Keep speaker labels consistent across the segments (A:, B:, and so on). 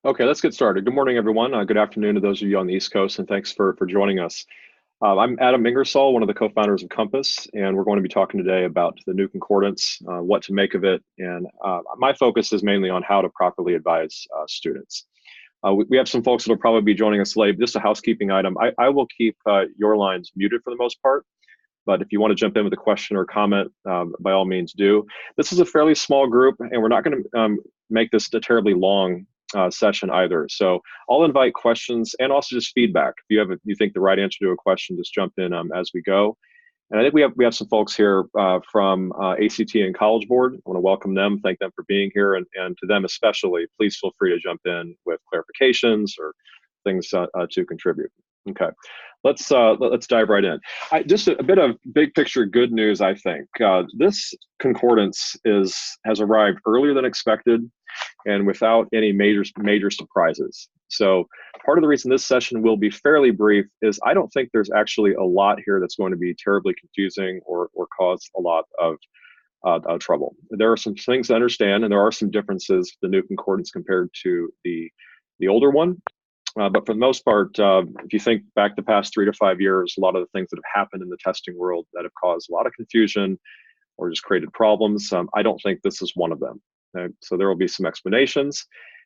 A: Okay, let's get started. Good morning, everyone. Good afternoon to those of you on the East Coast, and thanks for joining us. I'm Adam Ingersoll, one of the co-founders of Compass, and we're going to be talking today about the new concordance, what to make of it, and my focus is mainly on how to properly advise students. We have some folks that will probably be joining us late. Just a housekeeping item. I will keep your lines muted for the most part, but if you want to jump in with a question or comment, by all means do. This is a fairly small group, and we're not going to make this a terribly long session either. So I'll invite questions and also just feedback. If you think the right answer to a question, just jump in as we go. And I think we have some folks here from ACT and College Board. I want to welcome them, thank them for being here, and to them especially, please feel free to jump in with clarifications or things to contribute. Okay, let's dive right in. Just a bit of big picture good news. I think this concordance has arrived earlier than expected, and without any major surprises. So part of the reason this session will be fairly brief is I don't think there's actually a lot here that's going to be terribly confusing or cause a lot of trouble. There are some things to understand, and there are some differences, the new concordance compared to the older one. But for the most part, if you think back the past 3 to 5 years, a lot of the things that have happened in the testing world that have caused a lot of confusion or just created problems, I don't think this is one of them. Okay? So there will be some explanations,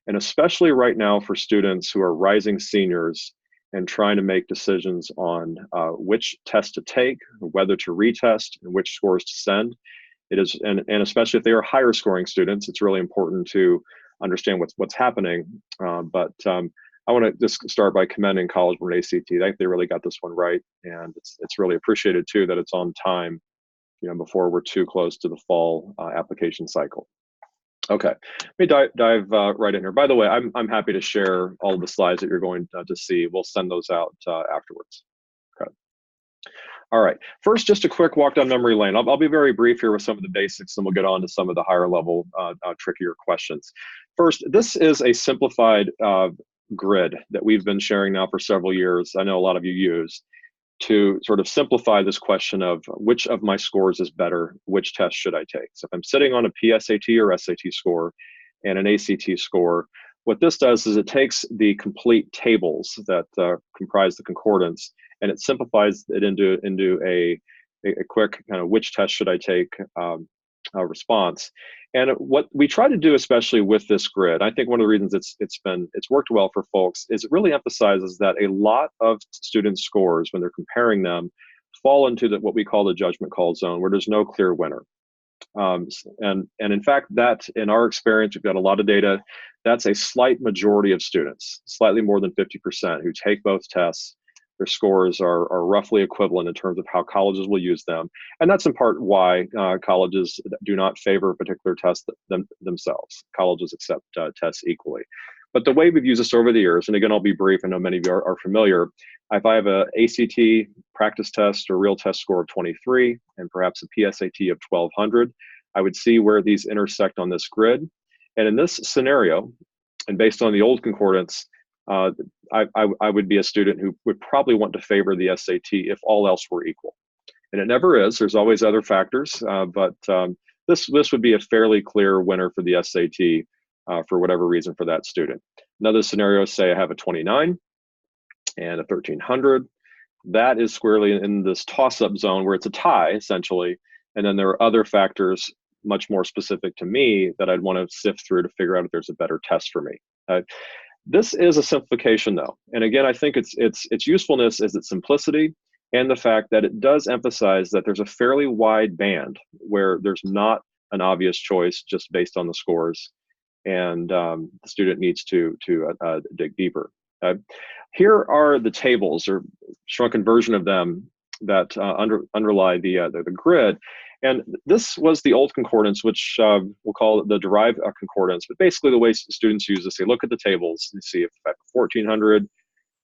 A: and especially right now for students who are rising seniors and trying to make decisions on which test to take, whether to retest, and which scores to send. It is, and especially if they are higher scoring students, it's really important to understand what's happening. But I want to just start by commending College Board ACT. I think they really got this one right, and it's really appreciated too that it's on time, before we're too close to the fall application cycle. Okay, let me dive right in here. By the way, I'm happy to share all of the slides that you're going to see. We'll send those out afterwards. Okay. All right. First, just a quick walk down memory lane. I'll be very brief here with some of the basics, and we'll get on to some of the higher level, trickier questions. First, this is a simplified grid that we've been sharing now for several years. I know a lot of you use to sort of simplify this question of which of my scores is better, which test should I take? So if I'm sitting on a PSAT or SAT score and an ACT score, what this does is it takes the complete tables that comprise the concordance and it simplifies it into a quick kind of which test should I take response. And what we try to do, especially with this grid, I think one of the reasons it's worked well for folks is it really emphasizes that a lot of students' scores, when they're comparing them, fall into what we call the judgment call zone, where there's no clear winner. And in fact, that in our experience, we've got a lot of data. That's a slight majority of students, slightly more than 50%, who take both tests. Their scores are roughly equivalent in terms of how colleges will use them. And that's in part why colleges do not favor a particular test themselves. Colleges accept tests equally. But the way we've used this over the years, and again, I'll be brief, I know many of you are familiar, if I have a ACT practice test or real test score of 23 and perhaps a PSAT of 1200, I would see where these intersect on this grid. And in this scenario, and based on the old concordance, I would be a student who would probably want to favor the SAT if all else were equal. And it never is. There's always other factors, but this would be a fairly clear winner for the SAT for whatever reason for that student. Another scenario, say I have a 29 and a 1300. That is squarely in this toss-up zone where it's a tie, essentially. And then there are other factors much more specific to me that I'd want to sift through to figure out if there's a better test for me. This is a simplification, though. And again, I think its usefulness is its simplicity and the fact that it does emphasize that there's a fairly wide band where there's not an obvious choice just based on the scores, and the student needs to dig deeper. Here are the tables, or shrunken version of them, that underlie the grid. And this was the old concordance, which we'll call the derived concordance. But basically, the way students use this, they look at the tables and see if I have 1400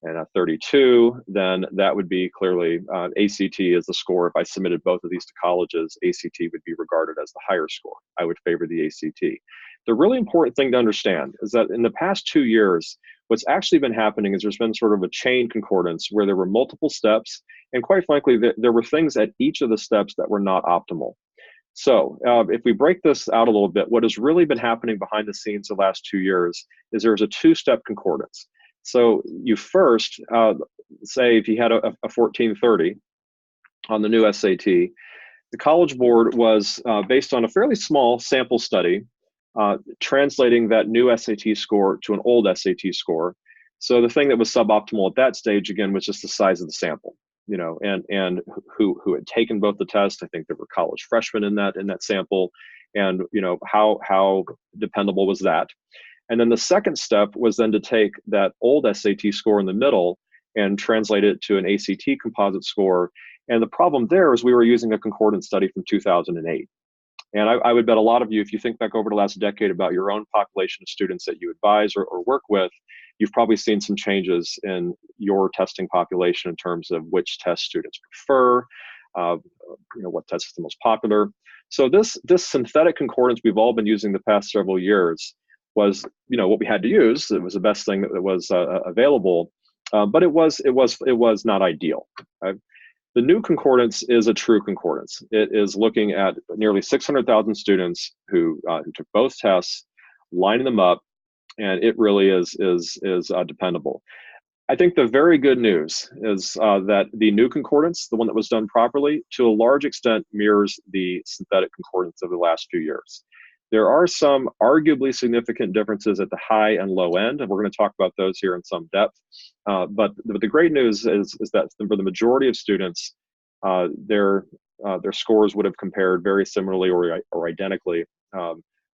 A: and a 32, then that would be clearly ACT is the score. If I submitted both of these to colleges, ACT would be regarded as the higher score. I would favor the ACT. The really important thing to understand is that in the past 2 years, what's actually been happening is there's been sort of a chain concordance where there were multiple steps, and quite frankly, there were things at each of the steps that were not optimal. So if we break this out a little bit, what has really been happening behind the scenes the last 2 years is there's a two-step concordance. So you first, say if you had a 1430 on the new SAT, the College Board was based on a fairly small sample study, translating that new SAT score to an old SAT score. So the thing that was suboptimal at that stage, again, was just the size of the sample, and who had taken both the tests. I think there were college freshmen in that sample, and how dependable was that? And then the second step was then to take that old SAT score in the middle and translate it to an ACT composite score. And the problem there is we were using a concordance study from 2008. And I would bet a lot of you, if you think back over the last decade about your own population of students that you advise or work with, you've probably seen some changes in your testing population in terms of which test students prefer, what test is the most popular. So this synthetic concordance we've all been using the past several years was, what we had to use. It was the best thing that was available, but it was not ideal. Right? The new concordance is a true concordance. It is looking at nearly 600,000 students who took both tests, lining them up, and it really is dependable. I think the very good news is that the new concordance, the one that was done properly, to a large extent mirrors the synthetic concordance of the last few years. There are some arguably significant differences at the high and low end, and we're going to talk about those here in some depth. But the great news is that for the majority of students, their scores would have compared very similarly or identically,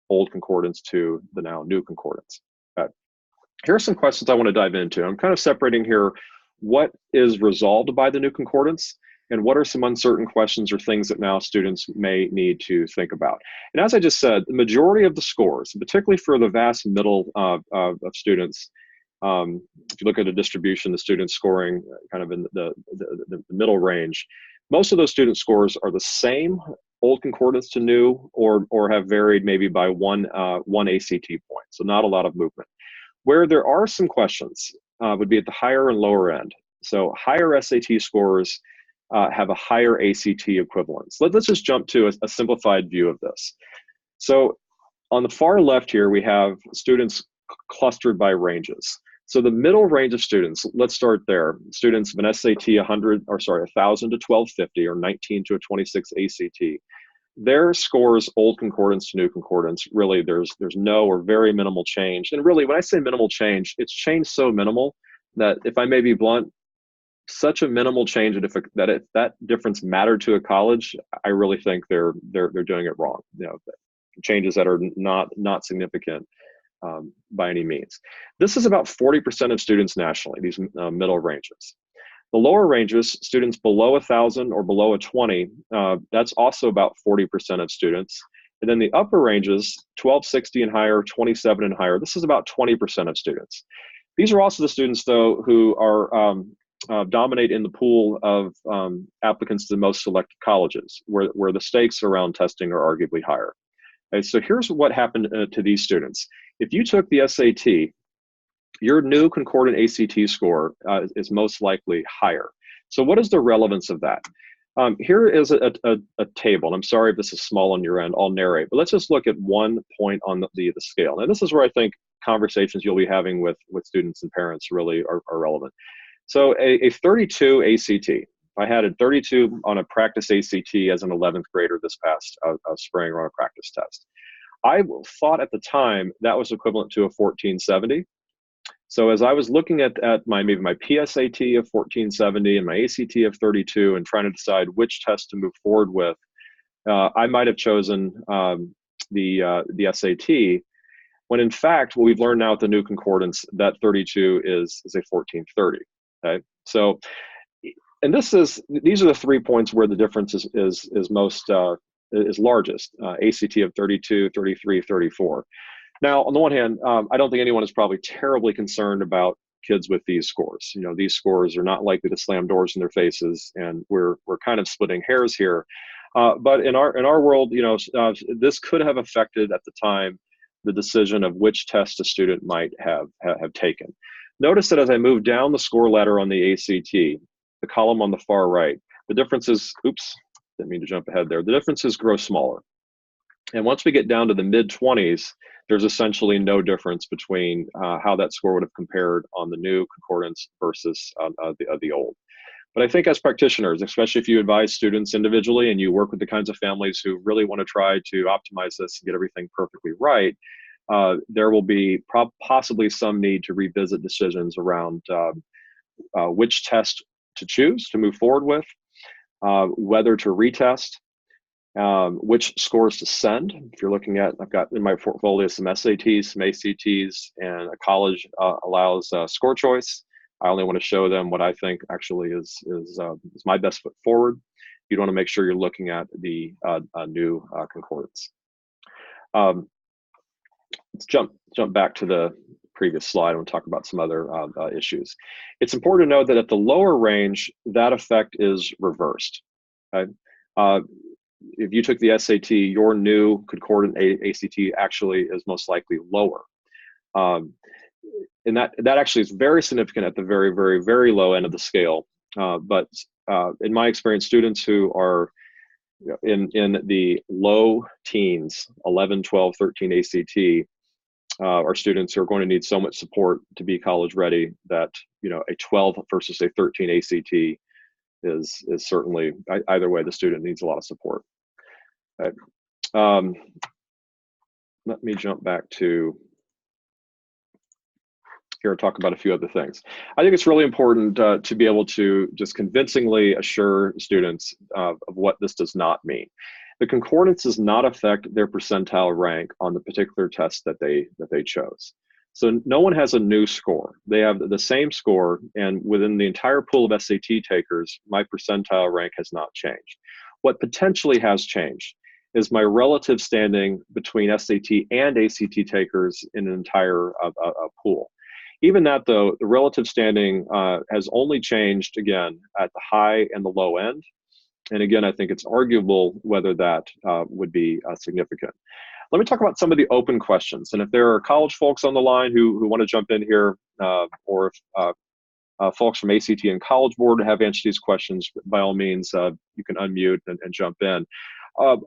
A: old concordance to the now new concordance. Here are some questions I want to dive into. I'm kind of separating here what is resolved by the new concordance and what are some uncertain questions or things that now students may need to think about. And as I just said, the majority of the scores, particularly for the vast middle of students, if you look at a distribution, the students scoring kind of in the middle range, most of those student scores are the same, old concordance to new, or have varied maybe by one ACT point, so not a lot of movement. Where there are some questions would be at the higher and lower end. So higher SAT scores have a higher ACT equivalence. Let's just jump to a simplified view of this. So on the far left here, we have students clustered by ranges. So the middle range of students, let's start there. Students of an SAT 1,000 to 1,250 or 19 to a 26 ACT. Their scores, old concordance to new concordance, really there's no or very minimal change. And really, when I say minimal change, it's changed so minimal that, if I may be blunt, such a minimal change that if that difference mattered to a college, I really think they're doing it wrong. Changes that are not significant by any means. This is about 40% of students nationally, these middle ranges. The lower ranges, students below 1,000 or below a 20, that's also about 40% of students. And then the upper ranges, 1,260 and higher, 27 and higher, this is about 20% of students. These are also the students, though, who are dominate in the pool of applicants to the most selected colleges, where the stakes around testing are arguably higher. Okay, so here's what happened to these students. If you took the SAT, your new concordant ACT score is most likely higher. So what is the relevance of that? Here is a table, and I'm sorry if this is small on your end, I'll narrate, but let's just look at one point on the scale. And this is where I think conversations you'll be having with students and parents really are relevant. So a 32 ACT, if I had a 32 on a practice ACT as an 11th grader this past spring on a practice test, I thought at the time that was equivalent to a 1470. So as I was looking at maybe my PSAT of 1470 and my ACT of 32 and trying to decide which test to move forward with, I might have chosen the SAT, when in fact what we've learned now with the new concordance, that 32 is a 1430. Okay, so and these are the 3 points where the difference is largest. ACT of 32, 33, 34. Now, on the one hand, I don't think anyone is probably terribly concerned about kids with these scores. These scores are not likely to slam doors in their faces, and we're kind of splitting hairs here. But in our world, this could have affected at the time the decision of which test a student might have taken. Notice that as I move down the score ladder on the ACT, the column on the far right, the differences, oops, didn't mean to jump ahead there. The differences grow smaller. And once we get down to the mid-20s, there's essentially no difference between how that score would have compared on the new concordance versus the old. But I think as practitioners, especially if you advise students individually and you work with the kinds of families who really want to try to optimize this and get everything perfectly right, there will be possibly some need to revisit decisions around which test to choose to move forward with, whether to retest, which scores to send. If you're looking at, I've got in my portfolio some SATs, some ACTs, and a college allows score choice. I only want to show them what I think actually is my best foot forward. You'd want to make sure you're looking at the new concordance. Let's jump back to the previous slide and we'll talk about some other issues. It's important to note that at the lower range, that effect is reversed. Okay? If you took the SAT, your new concordant ACT actually is most likely lower. And that actually is very significant at the very, very, very low end of the scale. But in my experience, students who are in the low teens, 11, 12, 13 ACT, are students who are going to need so much support to be college ready that a 12 versus a 13 ACT is certainly, either way, the student needs a lot of support. Okay. Let me jump back to here and talk about a few other things. I think it's really important to be able to just convincingly assure students of what this does not mean. The concordance does not affect their percentile rank on the particular test that they chose. So no one has a new score. They have the same score, and within the entire pool of SAT takers, my percentile rank has not changed. What potentially has changed is my relative standing between SAT and ACT takers in an entire pool. Even that, though, the relative standing has only changed, again, at the high and the low end. And again, I think it's arguable whether that would be significant. Let me talk about some of the open questions. And if there are college folks on the line who want to jump in here, or if folks from ACT and College Board have answered these questions, by all means, you can unmute and jump in.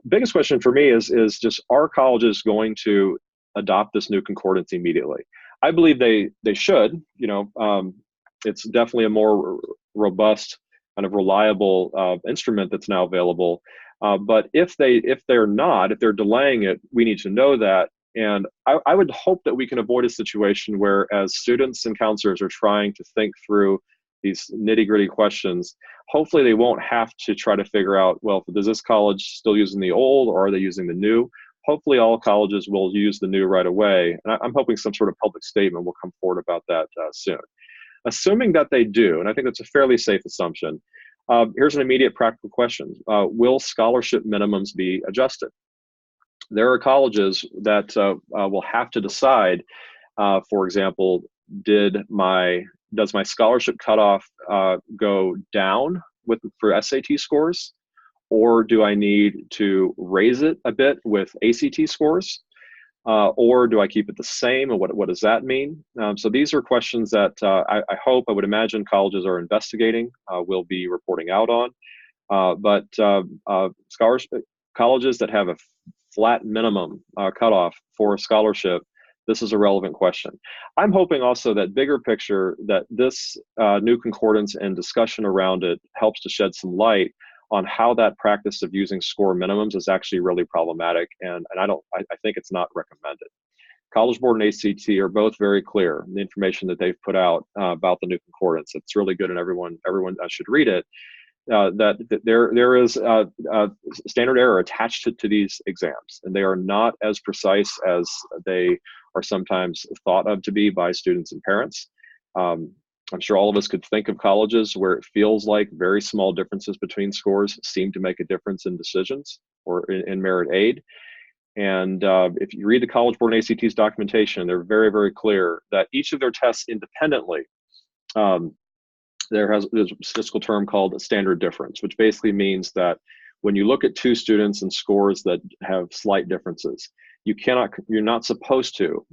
A: Biggest question for me is just, are colleges going to adopt this new concordance immediately? I believe they should. It's definitely a more robust, kind of reliable instrument that's now available. But if they're delaying it, we need to know that. And I would hope that we can avoid a situation where, as students and counselors are trying to think through these nitty-gritty questions, hopefully they won't have to try to figure out, well, is this college still using the old or are they using the new? Hopefully all colleges will use the new right away. And I'm hoping some sort of public statement will come forward about that soon. Assuming that they do, and I think that's a fairly safe assumption, here's an immediate practical question. Will scholarship minimums be adjusted? There are colleges that will have to decide, for example, does my scholarship cutoff go down for SAT scores? Or do I need to raise it a bit with ACT scores? Or do I keep it the same? And what does that mean? So these are questions that I would imagine colleges are investigating, will be reporting out on. But colleges that have a flat minimum cutoff for a scholarship, this is a relevant question. I'm hoping also that bigger picture, that this new concordance and discussion around it helps to shed some light on how that practice of using score minimums is actually really problematic, and I think it's not recommended. College Board and ACT are both very clear in the information that they've put out about the new concordance. It's really good, and everyone should read it. That there is standard error attached to these exams, and they are not as precise as they are sometimes thought of to be by students and parents. I'm sure all of us could think of colleges where it feels like very small differences between scores seem to make a difference in decisions or in merit aid. And if you read the College Board and ACT's documentation, they're very, very clear that each of their tests independently, there's a statistical term called a standard difference, which basically means that when you look at two students and scores that have slight differences, you're not supposed to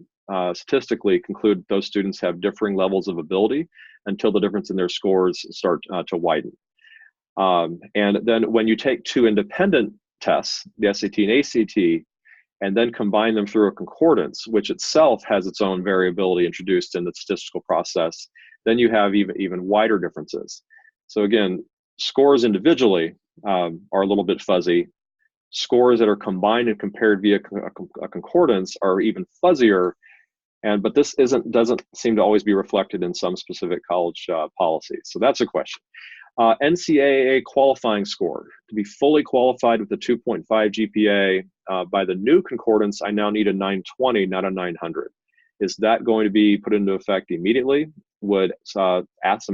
A: statistically conclude those students have differing levels of ability until the difference in their scores start to widen. And then when you take two independent tests, the SAT and ACT, and then combine them through a concordance, which itself has its own variability introduced in the statistical process, then you have even wider differences. So again, scores individually are a little bit fuzzy. Scores that are combined and compared via a concordance are even fuzzier, but this doesn't seem to always be reflected in some specific college policies. So that's a question. NCAA qualifying score. To be fully qualified with a 2.5 GPA by the new concordance, I now need a 920, not a 900. Is that going to be put into effect immediately? Would some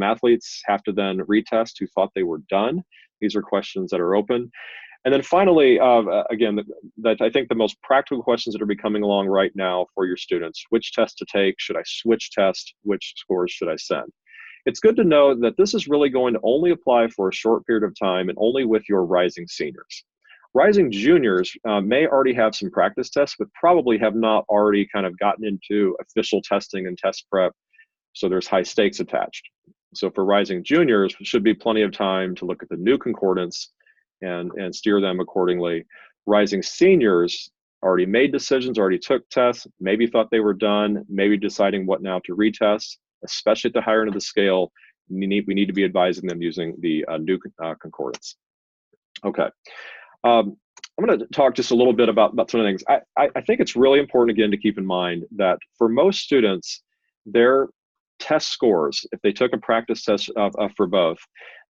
A: athletes have to then retest who thought they were done? These are questions that are open. And then finally, again, that I think the most practical questions that are coming along right now for your students: which test to take? Should I switch test? Which scores should I send? It's good to know that this is really going to only apply for a short period of time and only with your rising seniors. Rising juniors may already have some practice tests, but probably have not already kind of gotten into official testing and test prep, so there's high stakes attached. So for rising juniors, should be plenty of time to look at the new concordance and steer them accordingly. Rising seniors already made decisions, already took tests, maybe thought they were done, maybe deciding what now to retest, especially at the higher end of the scale. We need to be advising them using the new concordance. Okay. I'm going to talk just a little bit about some of the things. I think it's really important, again, to keep in mind that for most students, their test scores, if they took a practice test for both,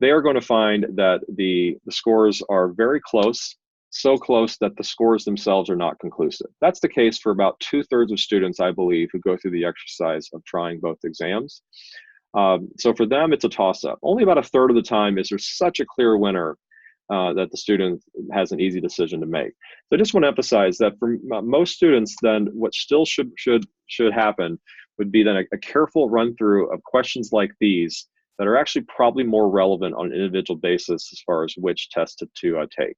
A: they are going to find that the scores are very close, so close that the scores themselves are not conclusive. That's the case for about 2/3 of students, I believe, who go through the exercise of trying both exams. So for them, it's a toss-up. Only about 1/3 of the time is there such a clear winner that the student has an easy decision to make. So I just want to emphasize that for most students, then what still should happen would be then a careful run through of questions like these that are actually probably more relevant on an individual basis as far as which test to take.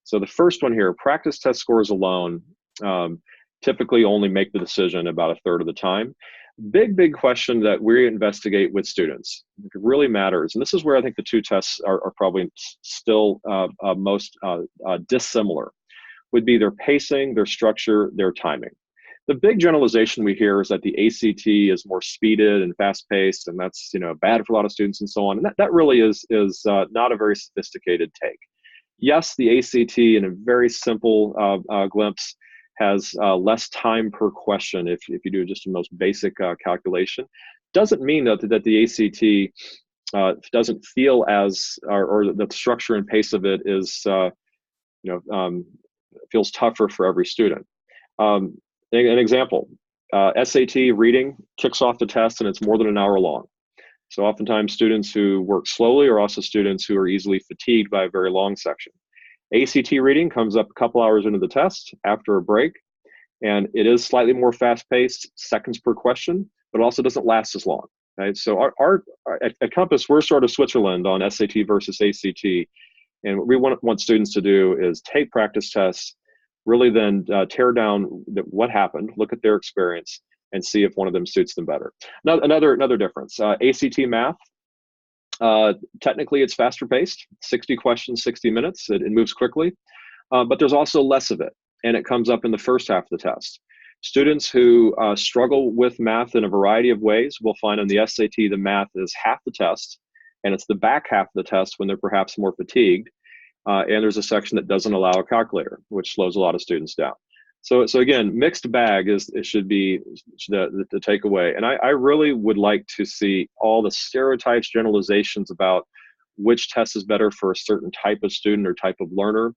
A: So the first one here, practice test scores alone typically only make the decision about 1/3 of the time. Big question that we investigate with students, it really matters, and this is where I think the two tests are probably still most dissimilar, would be their pacing, their structure, their timing. The big generalization we hear is that the ACT is more speeded and fast-paced, and that's bad for a lot of students and so on. And that really is not a very sophisticated take. Yes, the ACT, in a very simple glimpse, has less time per question if you do just the most basic calculation. Doesn't mean that the ACT doesn't feel as, or the structure and pace of it is, feels tougher for every student. An example, SAT reading kicks off the test and it's more than an hour long. So oftentimes students who work slowly are also students who are easily fatigued by a very long section. ACT reading comes up a couple hours into the test after a break, and it is slightly more fast-paced, seconds per question, but also doesn't last as long. Right? So at Compass, we're sort of Switzerland on SAT versus ACT, and what we want students to do is take practice tests, really then tear down what happened, look at their experience, and see if one of them suits them better. Now, another difference, ACT math, technically it's faster paced, 60 questions, 60 minutes, it moves quickly, but there's also less of it, and it comes up in the first half of the test. Students who struggle with math in a variety of ways will find on the SAT the math is half the test, and it's the back half of the test when they're perhaps more fatigued, and there's a section that doesn't allow a calculator, which slows a lot of students down. So again, mixed bag should be the takeaway. And I really would like to see all the stereotypes, generalizations about which test is better for a certain type of student or type of learner.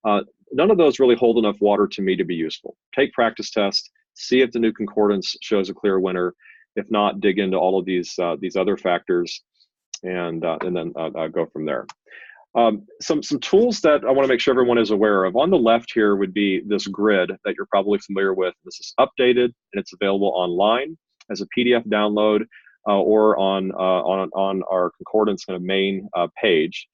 A: None of those really hold enough water to me to be useful. Take practice tests, see if the new concordance shows a clear winner. If not, dig into all of these other factors, and then go from there. Some tools that I want to make sure everyone is aware of. On the left here would be this grid that you're probably familiar with. This is updated and it's available online as a PDF download or on our Concordance kind of main page.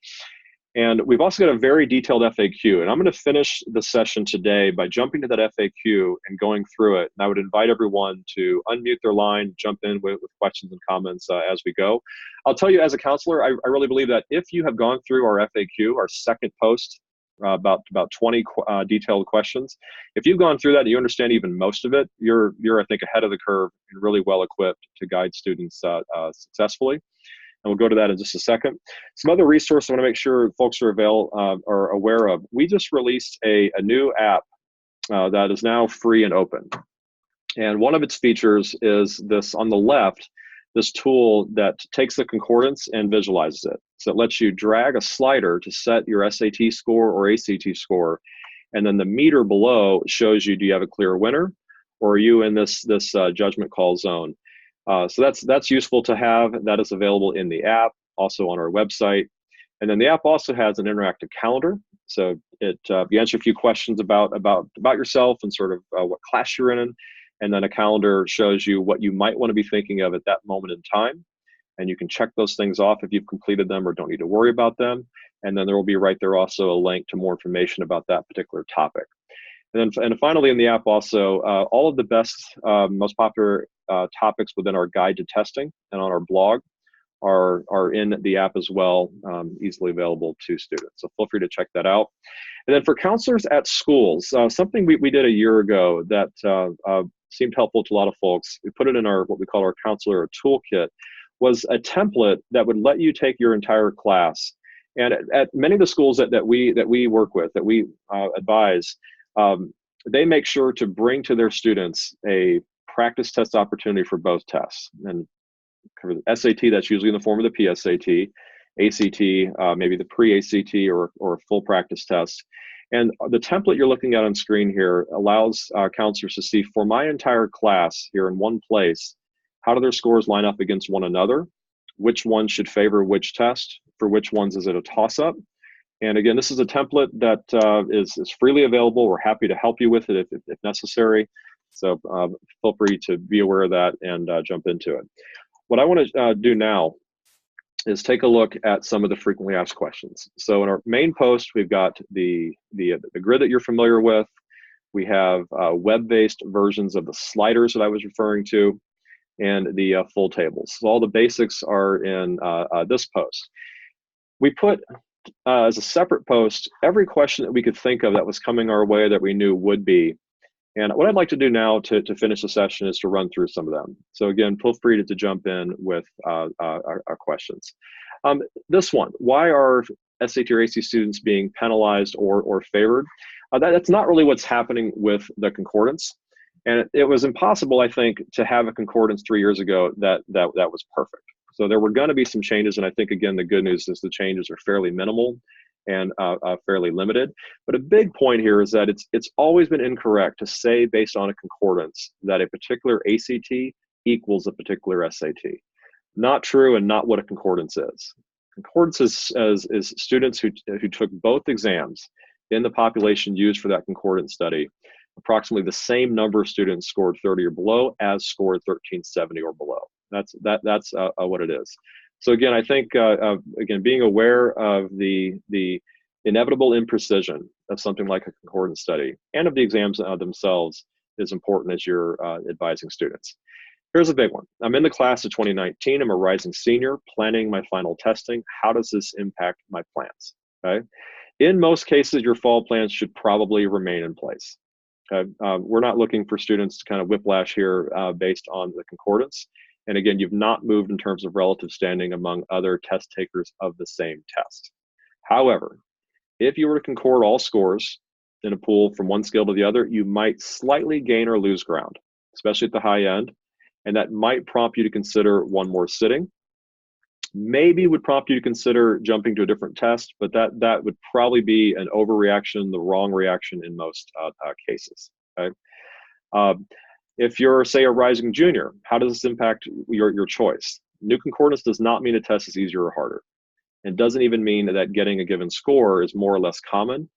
A: And we've also got a very detailed FAQ. And I'm going to finish the session today by jumping to that FAQ and going through it. And I would invite everyone to unmute their line, jump in with questions and comments as we go. I'll tell you, as a counselor, I really believe that if you have gone through our FAQ, our second post about 20 detailed questions. If you've gone through that and you understand even most of it, you're I think ahead of the curve and really well equipped to guide students successfully. And we'll go to that in just a second. Some other resources I want to make sure folks are aware of. We just released a new app that is now free and open. And one of its features is this on the left, this tool that takes the concordance and visualizes it. So it lets you drag a slider to set your SAT score or ACT score. And then the meter below shows you, do you have a clear winner, or are you in this judgment call zone? So that's useful to have. That is available in the app, also on our website. And then the app also has an interactive calendar. So you answer a few questions about yourself and sort of what class you're in. And then a calendar shows you what you might want to be thinking of at that moment in time. And you can check those things off if you've completed them or don't need to worry about them. And then there will be right there also a link to more information about that particular topic. And finally in the app also, all of the best, most popular topics within our guide to testing and on our blog are in the app as well, easily available to students. So feel free to check that out. And then for counselors at schools, something we did a year ago that seemed helpful to a lot of folks, we put it in our what we call our counselor toolkit, was a template that would let you take your entire class. And at many of the schools that we work with, that we advise, they make sure to bring to their students a practice test opportunity for both tests. And for the SAT, that's usually in the form of the PSAT, ACT, maybe the pre-ACT or a full practice test. And the template you're looking at on screen here allows counselors to see, for my entire class here in one place, how do their scores line up against one another? Which one should favor which test? For which ones is it a toss-up? And again, this is a template that is freely available. We're happy to help you with it if necessary. So feel free to be aware of that and jump into it. What I want to do now is take a look at some of the frequently asked questions. So in our main post, we've got the grid that you're familiar with. We have web-based versions of the sliders that I was referring to, and the full tables. So all the basics are in this post. We put as a separate post every question that we could think of that was coming our way that we knew would be. And what I'd like to do now to finish the session is to run through some of them. So again, feel free to jump in with our questions. This one, why are SAT or AC students being penalized or favored? That's not really what's happening with the concordance. And it was impossible, I think, to have a concordance 3 years ago that was perfect. So there were going to be some changes, and I think, again, the good news is the changes are fairly minimal and fairly limited. But a big point here is that it's always been incorrect to say, based on a concordance, that a particular ACT equals a particular SAT. Not true, and not what a concordance is. Concordance is students who took both exams in the population used for that concordance study. Approximately the same number of students scored 30 or below as scored 1370 or below. That's what it is. So again, I think again, being aware of the inevitable imprecision of something like a concordance study and of the exams themselves is important as you're advising students. Here's a big one. I'm in the class of 2019. I'm a rising senior planning my final testing. How does this impact my plans? Okay. In most cases, your fall plans should probably remain in place. Okay. We're not looking for students to kind of whiplash here based on the concordance. And again, you've not moved in terms of relative standing among other test takers of the same test. However, if you were to concord all scores in a pool from one scale to the other, you might slightly gain or lose ground, especially at the high end. And that might prompt you to consider one more sitting. Maybe would prompt you to consider jumping to a different test, but that would probably be an overreaction, the wrong reaction in most cases. Okay? If you're, say, a rising junior, how does this impact your choice? New concordance does not mean a test is easier or harder. It doesn't even mean that getting a given score is more or less common.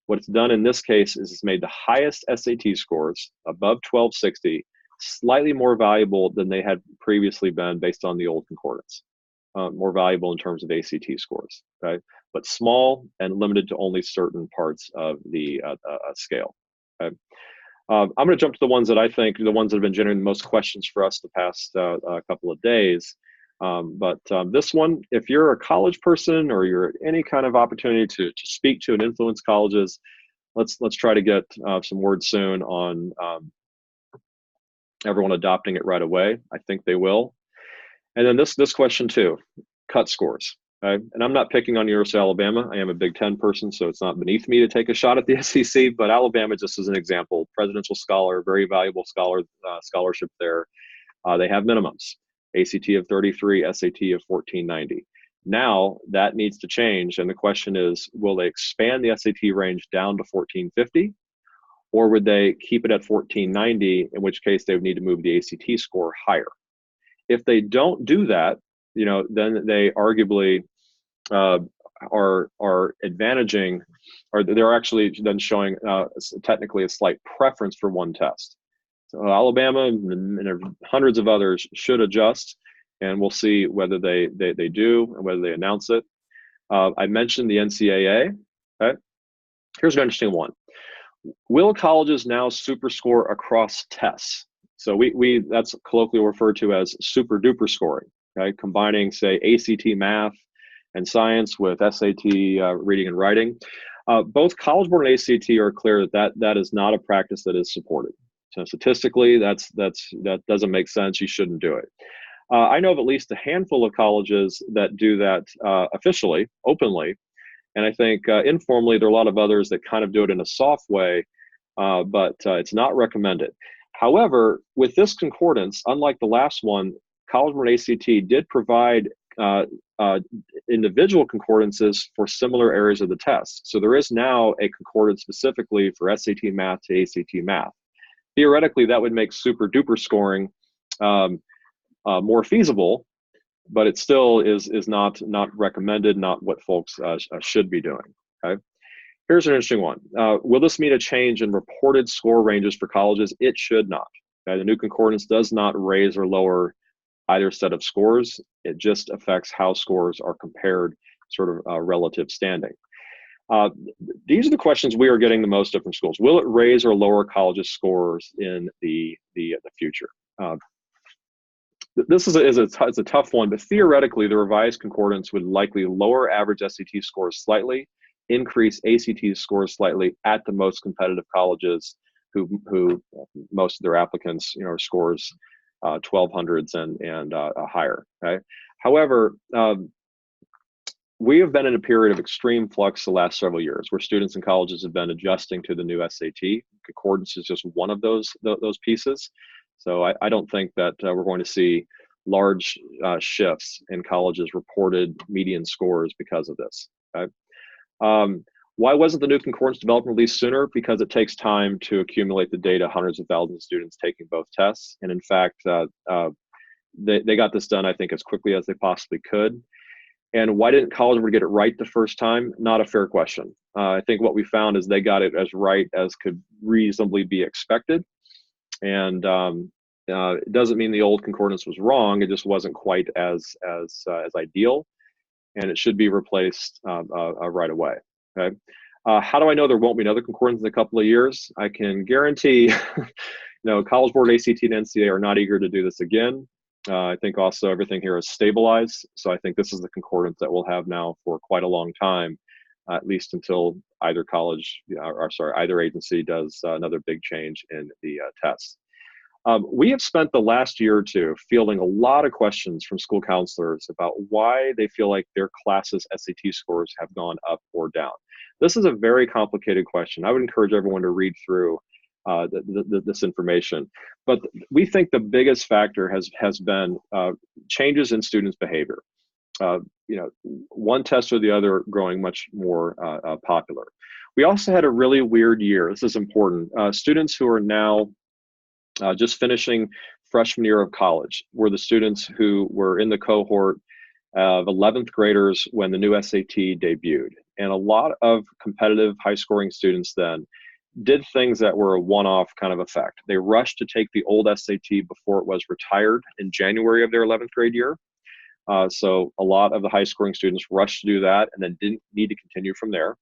A: What it's done in this case is it's made the highest SAT scores, above 1260, slightly more valuable than they had previously been based on the old concordance. More valuable in terms of ACT scores, okay? But small and limited to only certain parts of the scale, okay? I'm going to jump to the ones that I think are the ones that have been generating the most questions for us the past couple of days. But this one, if you're a college person or you're any kind of opportunity to speak to and influence colleges, let's try to get some word soon on everyone adopting it right away. I think they will. And then this question too, cut scores. Okay? And I'm not picking on University of Alabama. I am a Big Ten person, so it's not beneath me to take a shot at the SEC. But Alabama, just as an example, presidential scholar, very valuable scholarship there. They have minimums: ACT of 33, SAT of 1490. Now that needs to change, and the question is, will they expand the SAT range down to 1450, or would they keep it at 1490? In which case, they would need to move the ACT score higher. If they don't do that, then they arguably are advantaging, or they're actually then showing technically a slight preference for one test. So Alabama and hundreds of others should adjust, and we'll see whether they do and whether they announce it. I mentioned the NCAA. Okay, here's an interesting one. Will colleges now superscore across tests? So we that's colloquially referred to as super duper scoring. Okay, combining say ACT math and science with SAT reading and writing. Both College Board and ACT are clear that is not a practice that is supported. So statistically, that doesn't make sense. You shouldn't do it. I know of at least a handful of colleges that do that officially, openly, and I think informally there are a lot of others that kind of do it in a soft way, but it's not recommended. However, with this concordance, unlike the last one, College Board and ACT did provide individual concordances for similar areas of the test. So there is now a concordance specifically for SAT math to ACT math. Theoretically, that would make super duper scoring more feasible, but it still is not recommended, not what folks should be doing. Okay. Here's an interesting one. Will this mean a change in reported score ranges for colleges? It should not. Okay? The new concordance does not raise or lower either set of scores. It just affects how scores are compared, sort of relative standing. These are the questions we are getting the most of from schools. Will it raise or lower colleges' scores in the future? This is a tough one, but theoretically, the revised concordance would likely lower average SAT scores slightly, increase ACT scores slightly at the most competitive colleges, who most of their applicants, scores 1200s and higher. Okay. However, we have been in a period of extreme flux the last several years, where students and colleges have been adjusting to the new SAT. Concordance is just one of those pieces. So I don't think that we're going to see large shifts in colleges' reported median scores because of this. Okay? Why wasn't the new concordance developed and released sooner? Because it takes time to accumulate the data, hundreds of thousands of students taking both tests. And in fact, they got this done, I think, as quickly as they possibly could. And why didn't College Board get it right the first time? Not a fair question. I think what we found is they got it as right as could reasonably be expected. And it doesn't mean the old concordance was wrong. It just wasn't quite as ideal, and it should be replaced right away. Okay. How do I know there won't be another concordance in a couple of years? I can guarantee, College Board, ACT, and NCAA are not eager to do this again. I think also everything here is stabilized. So I think this is the concordance that we'll have now for quite a long time, at least until either either agency does another big change in the tests. We have spent the last year or two fielding a lot of questions from school counselors about why they feel like their classes' SAT scores have gone up or down. This is a very complicated question. I would encourage everyone to read through this information. But we think the biggest factor has been changes in students' behavior. One test or the other growing much more popular. We also had a really weird year. This is important. Students who are now just finishing freshman year of college were the students who were in the cohort of 11th graders when the new SAT debuted. And a lot of competitive high scoring students then did things that were a one-off kind of effect. They rushed to take the old SAT before it was retired in January of their 11th grade year. So a lot of the high scoring students rushed to do that and then didn't need to continue from there.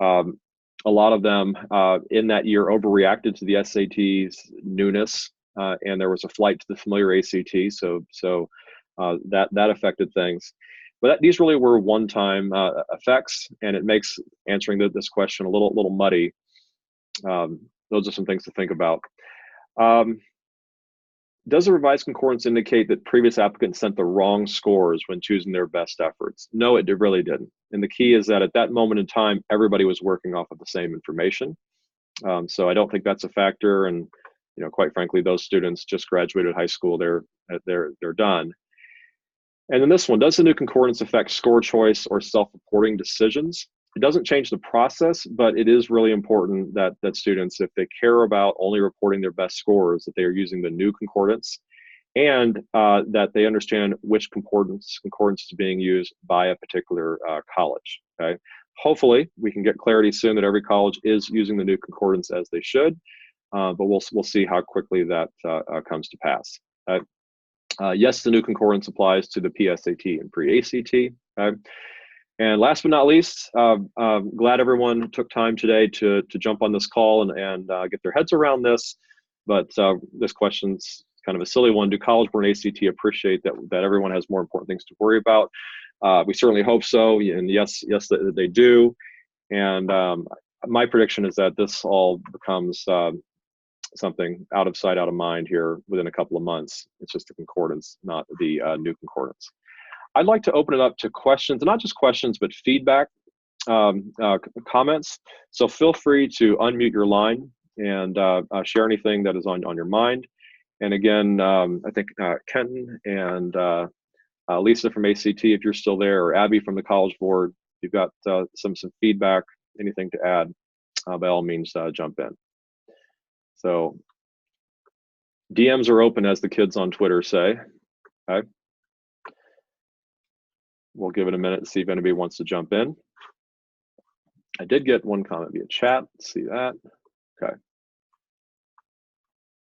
A: A lot of them in that year overreacted to the SAT's newness, and there was a flight to the familiar ACT. So that affected things. But these really were one-time effects, and it makes answering this question a little muddy. Those are some things to think about. Does the revised concordance indicate that previous applicants sent the wrong scores when choosing their best efforts? No, it really didn't. And the key is that at that moment in time, everybody was working off of the same information. So I don't think that's a factor. And quite frankly, those students just graduated high school. They're done. And then this one, does the new concordance affect score choice or self-reporting decisions? It doesn't change the process, but it is really important that students, if they care about only reporting their best scores, that they are using the new concordance, and that they understand which concordance is being used by a particular college. Okay. Hopefully, we can get clarity soon that every college is using the new concordance as they should, but we'll see how quickly that comes to pass. Yes, the new concordance applies to the PSAT and pre-ACT. Okay? And last but not least, glad everyone took time today to jump on this call and get their heads around this. But this question's kind of a silly one. Do College Board and ACT appreciate that everyone has more important things to worry about? We certainly hope so, and yes, they do. And my prediction is that this all becomes something out of sight, out of mind here within a couple of months. It's just the concordance, not the new concordance. I'd like to open it up to questions, not just questions, but feedback, comments. So feel free to unmute your line and share anything that is on your mind. And again, I think Kenton and Lisa from ACT, if you're still there, or Abby from the College Board, if you've got some feedback, anything to add, by all means, jump in. So DMs are open, as the kids on Twitter say. Okay. We'll give it a minute to see if anybody wants to jump in. I did get one comment via chat. Let's see that. Okay.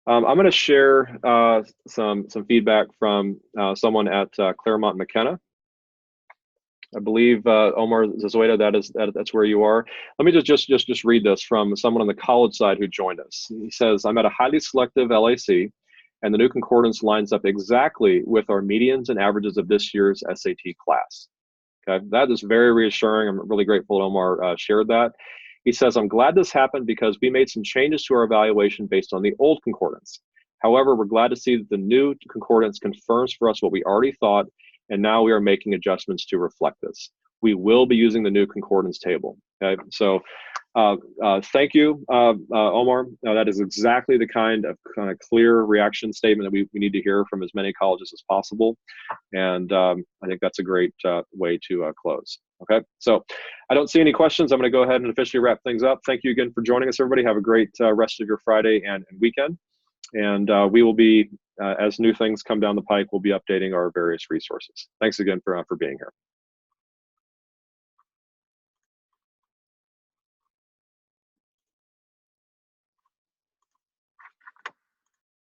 A: I'm going to share some feedback from someone at Claremont McKenna. I believe Omar Zazueta, that's where you are. Let me just read this from someone on the college side who joined us. He says, I'm at a highly selective LAC, and the new concordance lines up exactly with our medians and averages of this year's SAT class. Okay, that is very reassuring. I'm really grateful Omar shared that. He says, I'm glad this happened because we made some changes to our evaluation based on the old concordance. However, we're glad to see that the new concordance confirms for us what we already thought, and now we are making adjustments to reflect this. We will be using the new concordance table. Okay, so thank you, Omar. That is exactly the kind of clear reaction statement that we need to hear from as many colleges as possible. And I think that's a great way to close. Okay, so I don't see any questions. I'm going to go ahead and officially wrap things up. Thank you again for joining us, everybody. Have a great rest of your Friday and weekend. And we will be, as new things come down the pike, we'll be updating our various resources. Thanks again for being here.